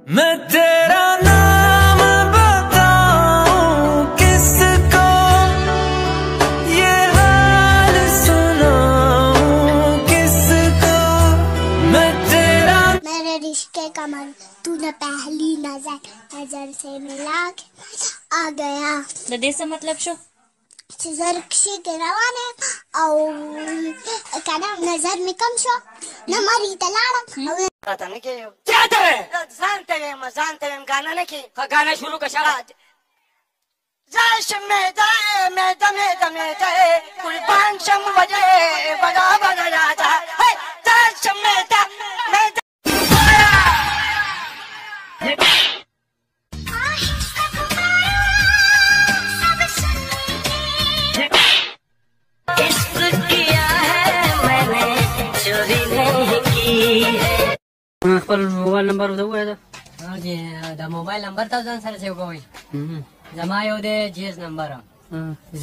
मैं तेरा नाम बताऊं किसको, ये हाल सुनाऊं किसको, मैं तेरा। मेरे रिश्ते का मन तूने पहली नजर से मिला के आ गया। देशा मतलब शो जरक्षी के रवाने और क्या नजर में कम शो न मरी तलाड़ा पता नहीं क्या जानते हैं गाना नहीं की गाना शुरू का शाला जाश में जाए मैं दमे दमे जाए कोई बांशम बजे बजा बजा राजा है जाश में जा मैं पर मोबाइल नंबर हुआ है हां जी द मोबाइल नंबर था जन सर से कोई जमायो दे जीएस नंबर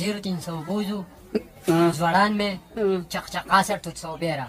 0300 जोड़ान में चकचका से 113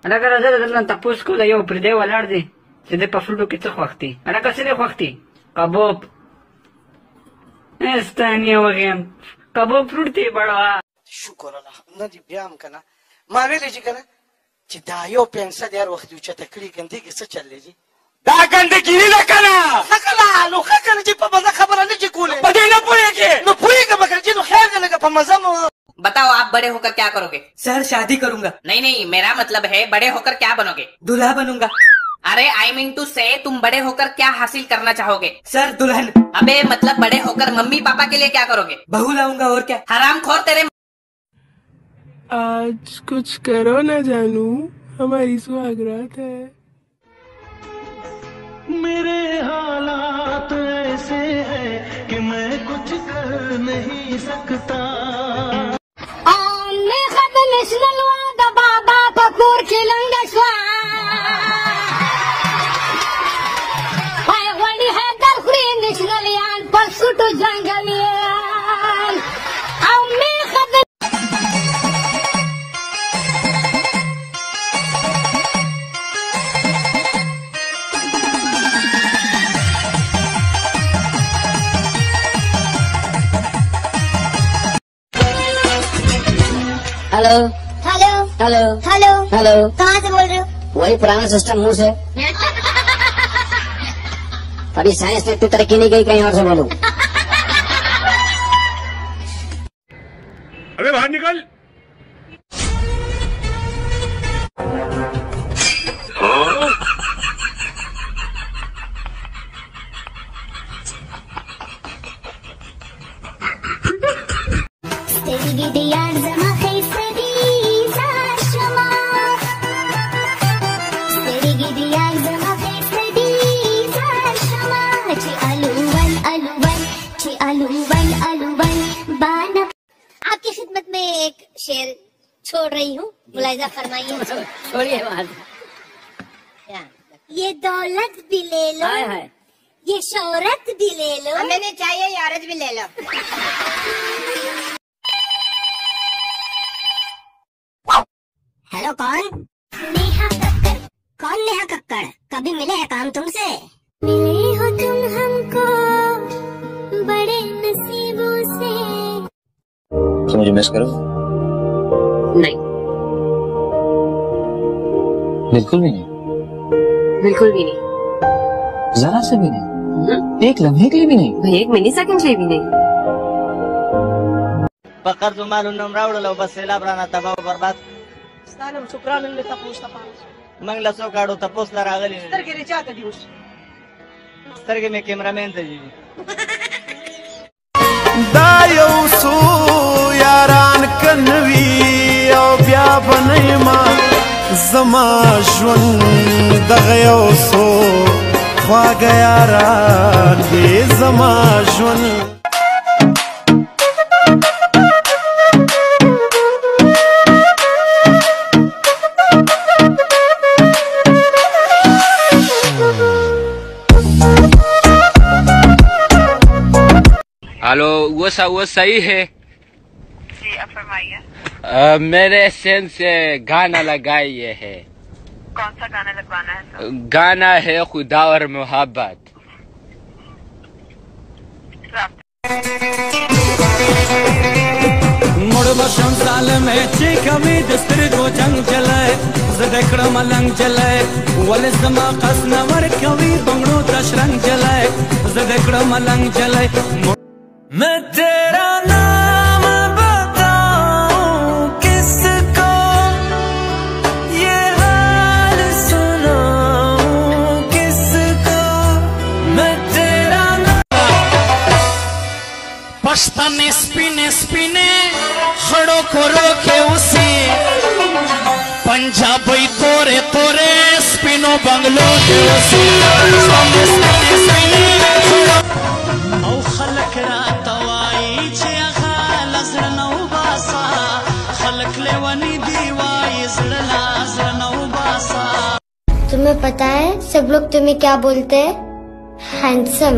अगर अगर तपुस को यो प्रदे वलाड़ दे सीधे पफलू कित वक्ती अना कसने वक्ती कबोब एस्तानिया वगैम कबोब फ्रूटी बड़वा शुक्र अल्लाह नदी ब्याम कना मावेले जी कना चिदायो पेंसा यार वक्त उच्च तकरी गंदी किस चल जी दा गंदगी नहीं कना सकला लो खकन जी पबा खबर नहीं जी कोले बदे न पुए के न पुए के बकर जी नो खेल लगा पमजम। बताओ आप बड़े होकर क्या करोगे? सर शादी करूंगा। नहीं मेरा मतलब है बड़े होकर क्या बनोगे? दूल्हा बनूंगा। अरे आई मीन टू से तुम बड़े होकर क्या हासिल करना चाहोगे? सर दुल्हन। अबे मतलब बड़े होकर मम्मी पापा के लिए क्या करोगे? बहू लाऊंगा और क्या। हरामखोर तेरे। आज कुछ करो ना जानू हमारी सुहागरात है। मेरे हालात ऐसे हैं कि मैं कुछ कर नहीं सकता। बाबा पकूर खिलंगे वली है दलखरी निशनलियान परसुटू जंगलियान hello hello hello hello hello कहाँ से बोल रहे हो? वही पुराना सिस्टम मुंह से अभी साइंस ने इतनी तरक्की नहीं गई कहीं और से बोलूं। अबे बाहर निकल। आपकी खिदमत में एक शेर छोड़ रही हूँ, मुलाहिजा फरमाइए। छोड़िए बात। ये दौलत भी ले लो, ये शोहरत भी ले लो, मैंने चाहिए यारत भी ले लो। हेलो कौन? नेहा कक्कड़। कौन नेहा कक्कड़? कभी मिले हैं काम तुमसे? मिले हो तुम हमको बड़े नसीबों से। तुम मुझे मिस करो? नहीं बिल्कुल भी नहीं। बिल्कुल भी नहीं। जरा से भी नहीं। एक लम्हे के लिए भी नहीं। भाई एक मिनी सेकंड के लिए भी नहीं। पकड़ जो मालूम नम रावड़लो बस सेलाब राना तबाह बर्बाद स्नानम शुक्रान ले तपोस तपास मंगला सो काढो तपोस ला रागली स्तर के रिचा का दिवस स्तर के में कैमरामैन थे जी दायो सो यारान कनवी ओ ब्या बनैमा zama jwan da ghayo so खवा गया रात ये ज़माजुन हेलो वो सही है जी, अब फरमाइए। मेरे सेंस से गाना लगाइए है। कौन सा गाना लगवाना है सर? गाना है खुदा और मोहब्बत। मुड़बशम साल में चिकमी दस्तर को जंग चले जदकड़ मलंग चले वलिसमा कस नवर कवि बंगड़ो तशरंग चले जदकड़ मलंग चले। मैं तेरा नाम बताऊं किसको ये हाल सुनाऊं किसको मैं तेरा पश्तने स्पिने खड़ो को रोके उसे पंजाबी तोरे तोरे स्पिनो बंगलो के उसे खलक रातवाई छे खालस नौबासा खलक लेवनी दीवाई जड़ला नौबासा। तुम्हें पता है सब लोग तुम्हें क्या बोलते हैं? हैंडसम।